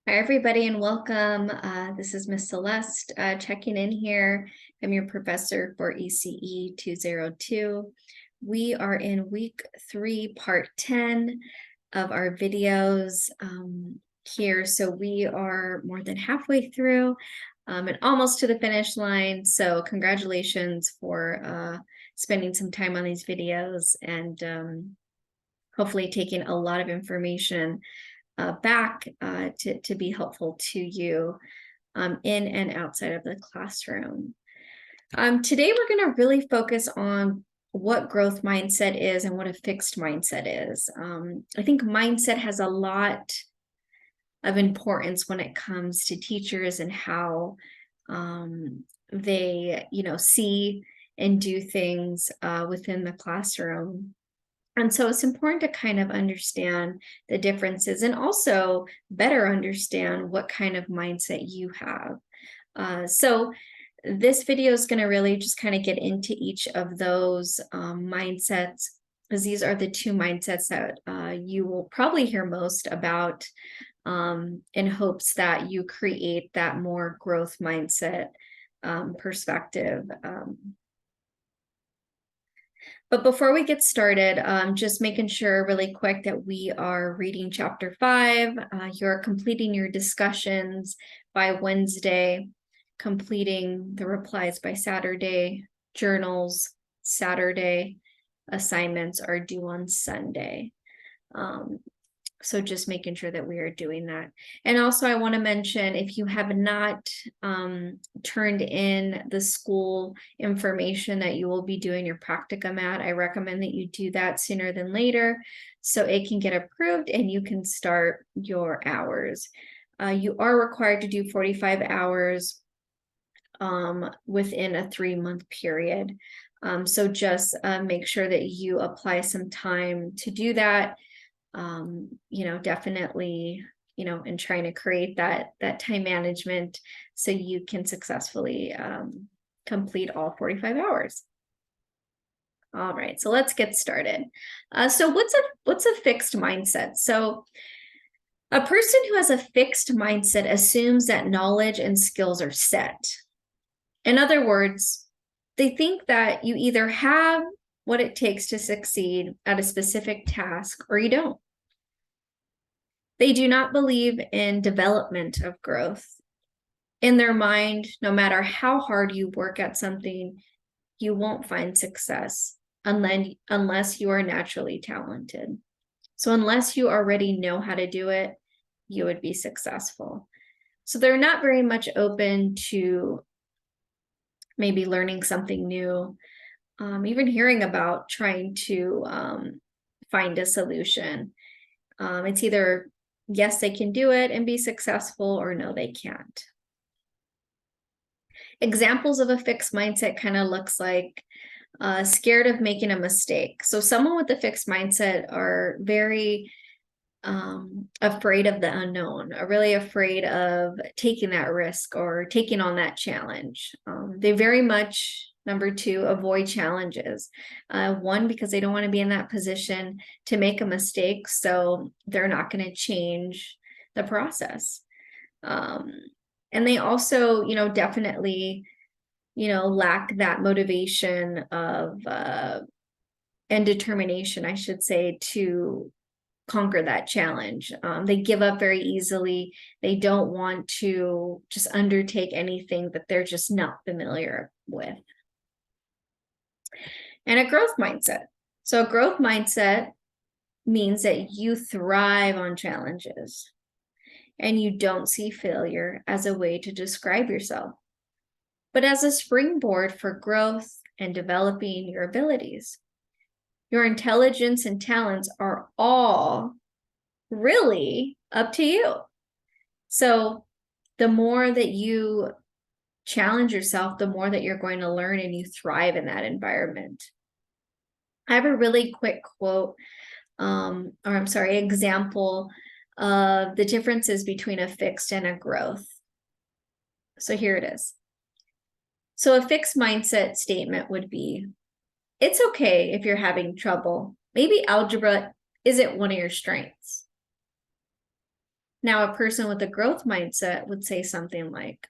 Hi, everybody, and welcome. This is Miss Celeste checking in here. I'm your professor for ECE 202. We are in week 3, part 10 of our videos here. So we are more than halfway through and almost to the finish line. So congratulations for spending some time on these videos and hopefully taking a lot of information back to be helpful to you in and outside of the classroom. Today, we're going to really focus on what growth mindset is and what a fixed mindset is. I think mindset has a lot of importance when it comes to teachers and how they, see and do things within the classroom. And so it's important to kind of understand the differences and also better understand what kind of mindset you have. So this video is going to really just kind of get into each of those mindsets, because these are the two mindsets that you will probably hear most about in hopes that you create that more growth mindset perspective. But before we get started, just making sure really quick that we are reading chapter 5. You're completing your discussions by Wednesday, completing the replies by Saturday, journals Saturday, assignments are due on Sunday. So just making sure that we are doing that. And also I want to mention, if you have not turned in the school information that you will be doing your practicum at, I recommend that you do that sooner than later so it can get approved and you can start your hours. You are required to do 45 hours within a 3-month period. So just make sure that you apply some time to do that. Definitely, in trying to create that time management so you can successfully complete all 45 hours. All right, so let's get started. So what's a fixed mindset? So a person who has a fixed mindset assumes that knowledge and skills are set. In other words, they think that you either have what it takes to succeed at a specific task or you don't. They do not believe in development of growth. In their mind, no matter how hard you work at something, you won't find success unless you are naturally talented. So unless you already know how to do it, you would be successful. So they're not very much open to maybe learning something new, even hearing about trying to find a solution. It's either yes, they can do it and be successful, or no, they can't. Examples of a fixed mindset kind of looks like scared of making a mistake. So someone with a fixed mindset are very afraid of the unknown, are really afraid of taking that risk or taking on that challenge. They very much, number 2, avoid challenges. 1, because they don't want to be in that position to make a mistake, so they're not going to change the process. And they also, definitely, lack that motivation of and determination, I should say, to conquer that challenge. They give up very easily. They don't want to just undertake anything that they're just not familiar with. And a growth mindset. So a growth mindset means that you thrive on challenges and you don't see failure as a way to describe yourself, but as a springboard for growth and developing your abilities. Your intelligence and talents are all really up to you. So the more that you challenge yourself, the more that you're going to learn and you thrive in that environment. I have a really quick quote, example of the differences between a fixed and a growth. So here it is. So a fixed mindset statement would be, it's okay if you're having trouble. Maybe algebra isn't one of your strengths. Now, a person with a growth mindset would say something like,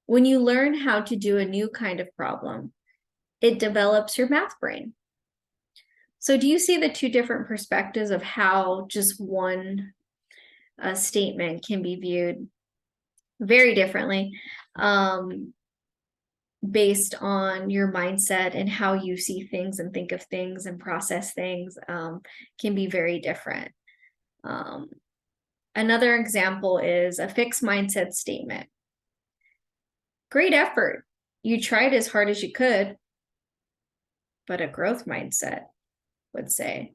when you learn how to do a new kind of problem, it develops your math brain. So do you see the two different perspectives of how just one statement can be viewed very differently based on your mindset and how you see things and think of things and process things can be very different. Another example is a fixed mindset statement. Great effort. You tried as hard as you could. But a growth mindset would say,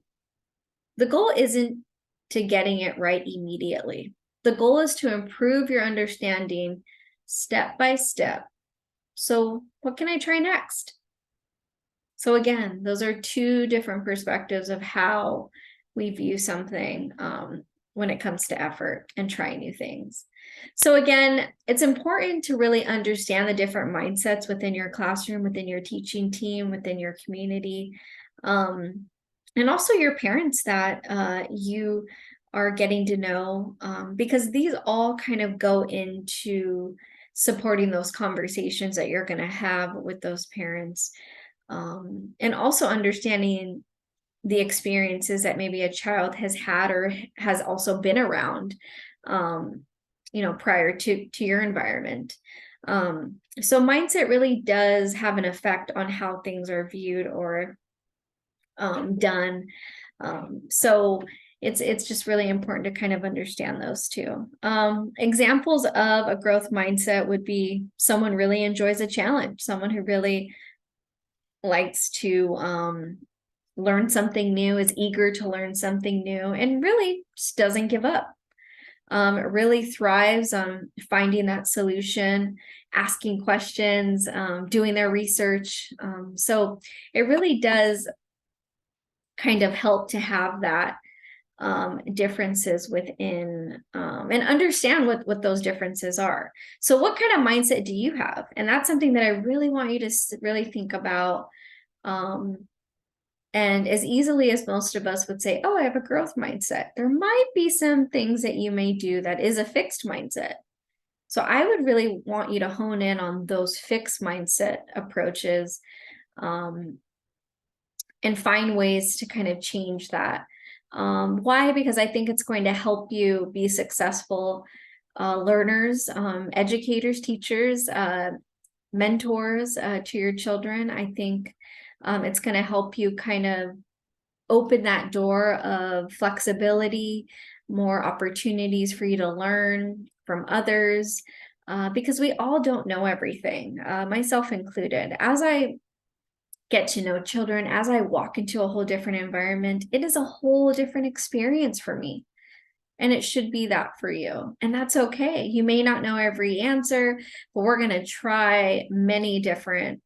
the goal isn't to getting it right immediately. The goal is to improve your understanding step by step. So what can I try next? So again, those are two different perspectives of how we view something when it comes to effort and trying new things. So again, it's important to really understand the different mindsets within your classroom, within your teaching team, within your community, and also your parents that you are getting to know, because these all kind of go into supporting those conversations that you're going to have with those parents, and also understanding the experiences that maybe a child has had or has also been around, prior to your environment. So mindset really does have an effect on how things are viewed or done. So it's just really important to kind of understand those two. Examples of a growth mindset would be someone really enjoys a challenge, someone who really likes to learn something new, is eager to learn something new, and really just doesn't give up. Really thrives on finding that solution, asking questions, doing their research. So it really does kind of help to have that differences within and understand what those differences are. So what kind of mindset do you have? And that's something that I really want you to really think about. And as easily as most of us would say, oh, I have a growth mindset, there might be some things that you may do that is a fixed mindset. So I would really want you to hone in on those fixed mindset approaches, and find ways to kind of change that. Why? Because I think it's going to help you be successful learners, educators, teachers, mentors to your children. I think it's going to help you kind of open that door of flexibility, more opportunities for you to learn from others, because we all don't know everything, myself included. As I get to know children, as I walk into a whole different environment, it is a whole different experience for me. And it should be that for you. And that's okay. You may not know every answer, but we're going to try many different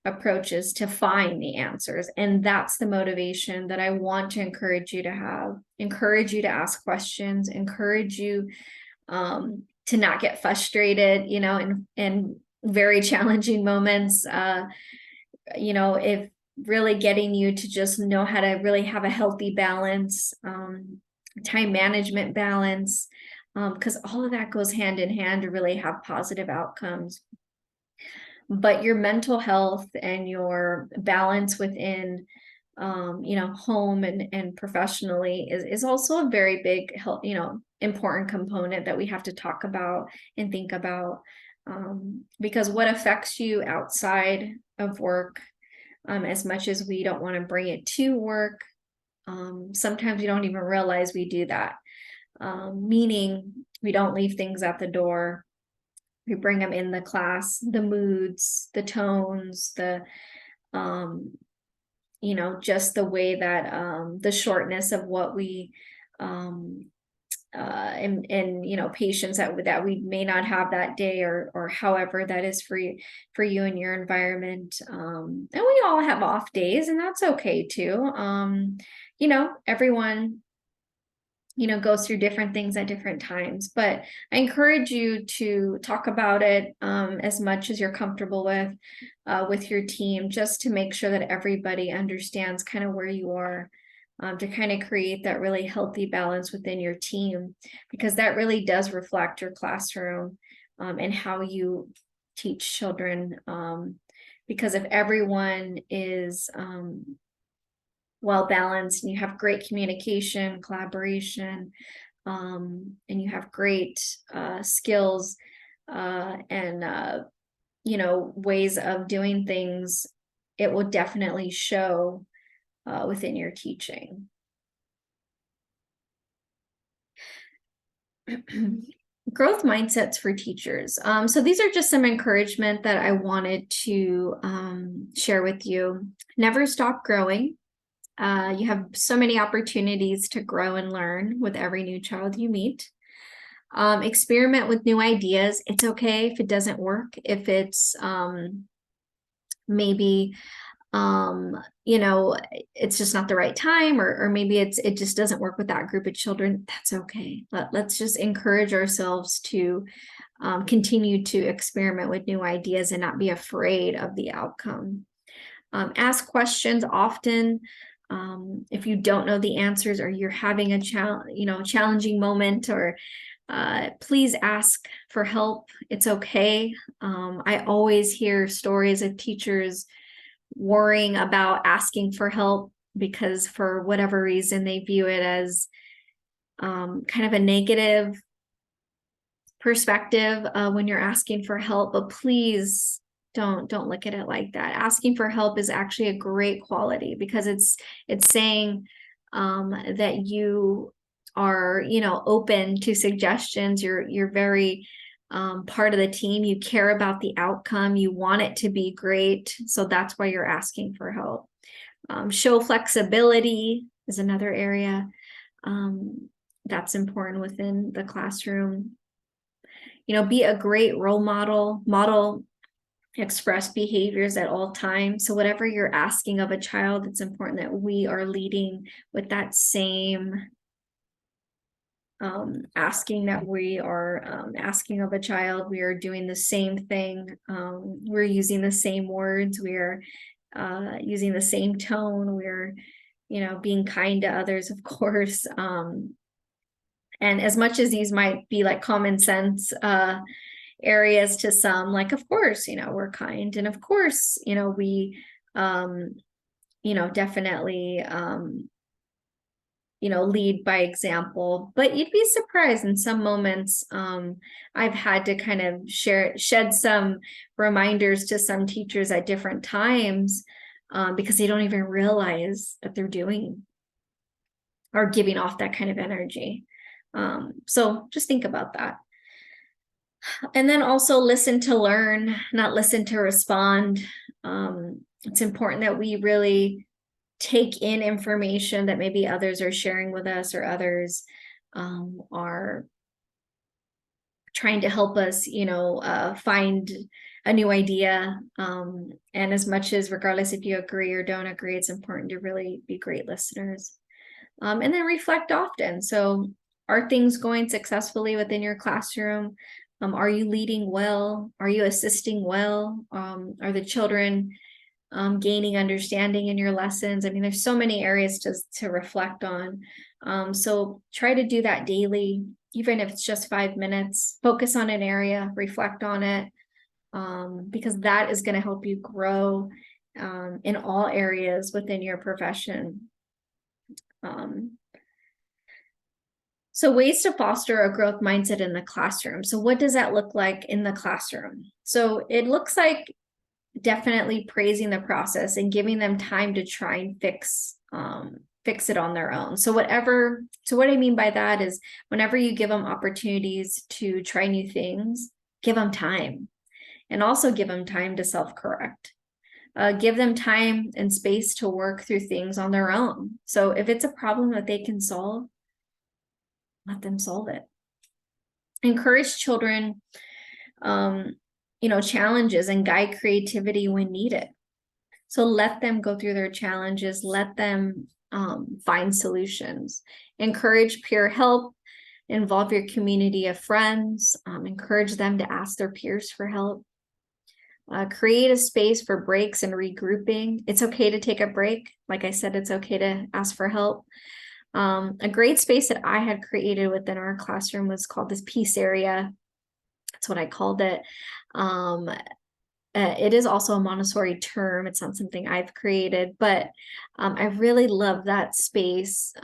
approaches to find the answers. And that's the motivation that I want to encourage you to have, encourage you to ask questions, encourage you to not get frustrated, in very challenging moments, if really getting you to just know how to really have a healthy balance, time management balance, because all of that goes hand in hand to really have positive outcomes. But your mental health and your balance within, home and professionally is also a very big, important component that we have to talk about and think about, because what affects you outside of work, as much as we don't want to bring it to work, sometimes we don't even realize we do that, meaning we don't leave things at the door. We bring them in the class, the moods, the tones, just the way that the shortness of what we and patience that we may not have that day, or however that is for you in your environment, and we all have off days, and that's okay too. Everyone goes through different things at different times, but I encourage you to talk about it as much as you're comfortable with your team, just to make sure that everybody understands kind of where you are to kind of create that really healthy balance within your team, because that really does reflect your classroom and how you teach children. Because if everyone is well balanced and you have great communication, collaboration, and you have great skills and ways of doing things, it will definitely show within your teaching. Growth mindsets for teachers. So these are just some encouragement that I wanted to share with you. Never stop growing. You have so many opportunities to grow and learn with every new child you meet. Experiment with new ideas. It's okay if it doesn't work, if it's maybe it's just not the right time, or maybe it just doesn't work with that group of children. That's okay. Let's just encourage ourselves to continue to experiment with new ideas and not be afraid of the outcome. Ask questions often. If you don't know the answers, or you're having a challenging moment, or please ask for help. It's okay. I always hear stories of teachers worrying about asking for help because for whatever reason they view it as kind of a negative perspective when you're asking for help. But please don't look at it like that. Asking for help is actually a great quality, because it's saying that you are open to suggestions. You're very part of the team. You care about the outcome. You want it to be great. So that's why you're asking for help. Show flexibility is another area that's important within the classroom. Be a great role model express behaviors at all times. So whatever you're asking of a child, it's important that we are leading with that same asking that we are asking of a child. We are doing the same thing. We're using the same words. We are using the same tone. We're, being kind to others, of course. And as much as these might be like common sense areas to some, like, of course, we're kind. And of course, we, definitely, lead by example. But you'd be surprised in some moments. I've had to kind of shed some reminders to some teachers at different times because they don't even realize that they're doing or giving off that kind of energy. So just think about that. And then also listen to learn, not listen to respond. It's important that we really take in information that maybe others are sharing with us, or others are trying to help us, find a new idea. And as much as, regardless if you agree or don't agree, it's important to really be great listeners. And then reflect often. So are things going successfully within your classroom? Are you leading well? Are you assisting well? Are the children gaining understanding in your lessons? I mean, there's so many areas to reflect on. So try to do that daily, even if it's just 5 minutes. Focus on an area, reflect on it, because that is going to help you grow in all areas within your profession. So ways to foster a growth mindset in the classroom. So what does that look like in the classroom? So it looks like definitely praising the process and giving them time to try and fix it on their own. So what I mean by that is, whenever you give them opportunities to try new things, give them time, and also give them time to self-correct. Give them time and space to work through things on their own. So if it's a problem that they can solve, let them solve it. Encourage children, challenges, and guide creativity when needed. So let them go through their challenges, let them find solutions. Encourage peer help, involve your community of friends, encourage them to ask their peers for help. Create a space for breaks and regrouping. It's okay to take a break. Like I said, it's okay to ask for help. A great space that I had created within our classroom was called this peace area. That's what I called it. It is also a Montessori term. It's not something I've created, but I really love that space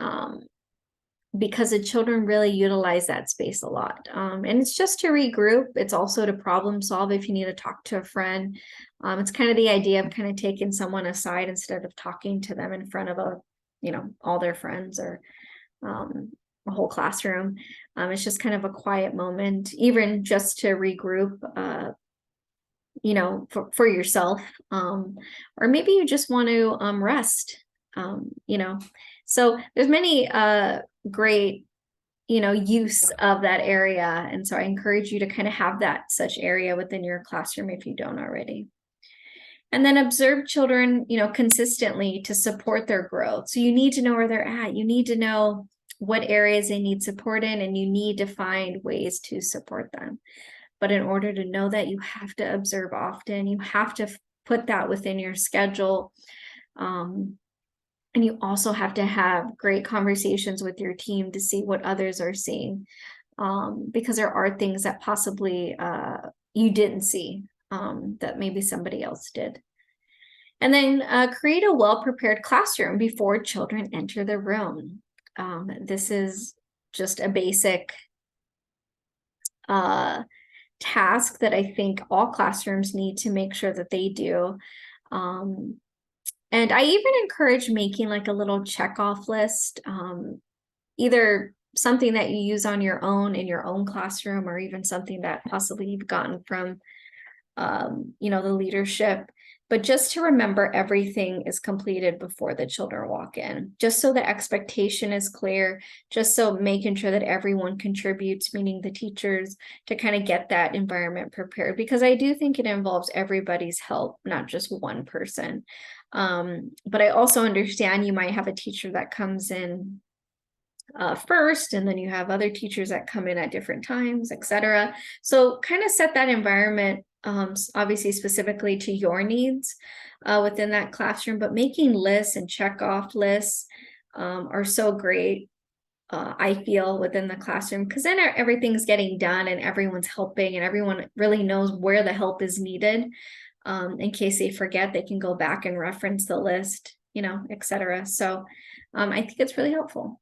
because the children really utilize that space a lot. And it's just to regroup. It's also to problem solve if you need to talk to a friend. It's kind of the idea of kind of taking someone aside instead of talking to them in front of all their friends or a whole classroom. It's just kind of a quiet moment, even just to regroup, for yourself. Or maybe you just want to rest, So there's many great use of that area, and so I encourage you to kind of have that such area within your classroom if you don't already. And then observe children consistently to support their growth. So you need to know where they're at. You need to know what areas they need support in, and you need to find ways to support them. But in order to know that, you have to observe often. You have to put that within your schedule. And you also have to have great conversations with your team to see what others are seeing, because there are things that possibly you didn't see that maybe somebody else did. And then create a well-prepared classroom before children enter the room. This is just a basic task that I think all classrooms need to make sure that they do. And I even encourage making like a little check-off list, either something that you use on your own in your own classroom, or even something that possibly you've gotten from, the leadership. But just to remember everything is completed before the children walk in, just so the expectation is clear, just so making sure that everyone contributes, meaning the teachers, to kind of get that environment prepared, because I do think it involves everybody's help, not just one person. But I also understand you might have a teacher that comes in first, and then you have other teachers that come in at different times, etc. So kind of set that environment, obviously specifically to your needs within that classroom, but making lists and check off lists are so great, I feel, within the classroom, because then everything's getting done and everyone's helping and everyone really knows where the help is needed. In case they forget, they can go back and reference the list, etc. So I think it's really helpful.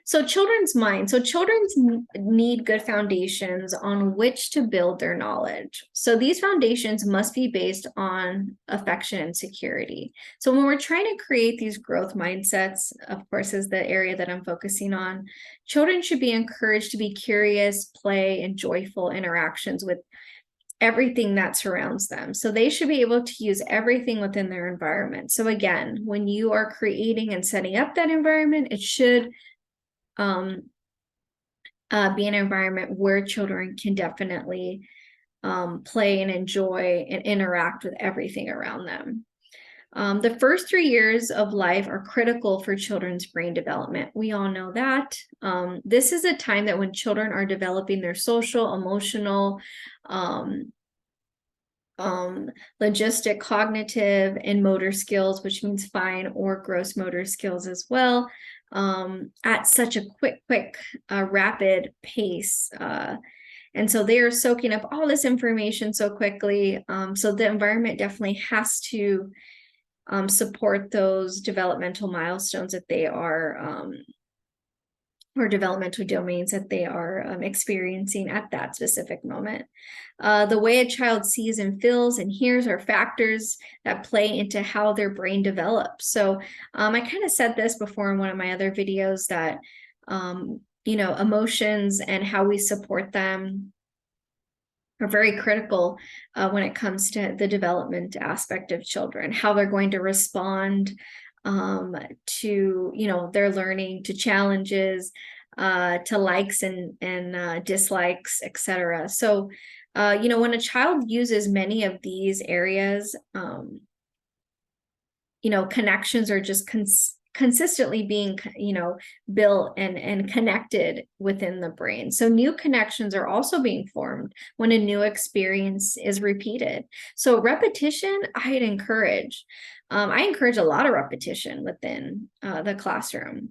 So children's minds. So children's need good foundations on which to build their knowledge. So these foundations must be based on affection and security. So when we're trying to create these growth mindsets, of course, is the area that I'm focusing on, children should be encouraged to be curious, play, and joyful interactions with everything that surrounds them. So they should be able to use everything within their environment. So again, when you are creating and setting up that environment, it should be an environment where children can definitely play and enjoy and interact with everything around them. The first 3 years of life are critical for children's brain development. We all know that. This is a time that when children are developing their social, emotional, logistic, cognitive, and motor skills, which means fine or gross motor skills as well, at such a quick, rapid pace. And so they are soaking up all this information so quickly. So the environment definitely has to support those developmental milestones that they are, or developmental domains that they are experiencing at that specific moment. The way a child sees and feels and hears are factors that play into how their brain develops. So I kind of said this before in one of my other videos that, emotions and how we support them are very critical when it comes to the development aspect of children, how they're going to respond to their learning, to challenges, to likes and dislikes, etc. So when a child uses many of these areas, connections are just consistently being, built and connected within the brain. So new connections are also being formed when a new experience is repeated. So repetition, I encourage a lot of repetition within the classroom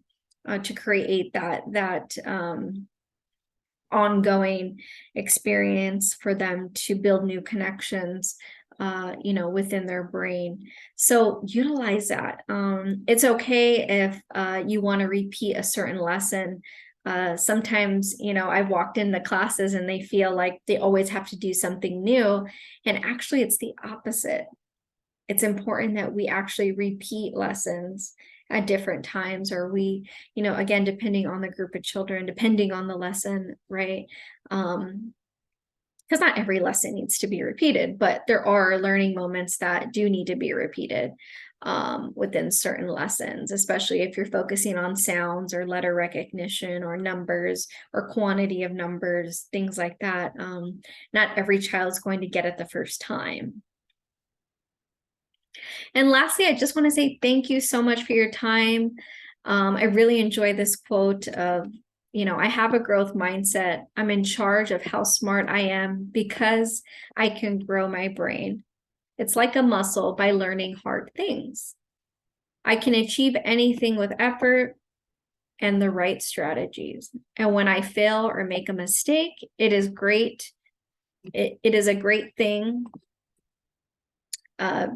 to create that ongoing experience for them to build new connections within their brain. So utilize that. It's okay if you want to repeat a certain lesson. Sometimes, I've walked in the classes and they feel like they always have to do something new. And actually, it's the opposite. It's important that we actually repeat lessons at different times, or we, again, depending on the group of children, depending on the lesson, right? Because not every lesson needs to be repeated, but there are learning moments that do need to be repeated within certain lessons, especially if you're focusing on sounds or letter recognition or numbers or quantity of numbers, things like that. Not every child's going to get it the first time. And lastly, I just want to say thank you so much for your time. I really enjoy this quote of, I have a growth mindset. I'm in charge of how smart I am because I can grow my brain. It's like a muscle by learning hard things. I can achieve anything with effort and the right strategies. And when I fail or make a mistake, it is great. It is a great thing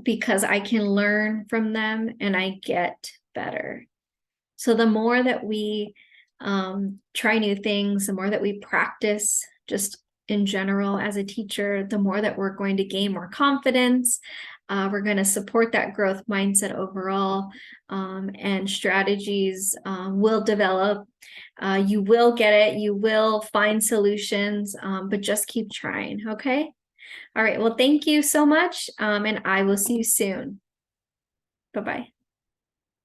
because I can learn from them and I get better. So the more that we try new things, the more that we practice just in general as a teacher, the more that we're going to gain more confidence. We're going to support that growth mindset overall, and strategies will develop. You will get it. You will find solutions, but just keep trying. Okay. All right. Well, thank you so much. And I will see you soon. Bye-bye.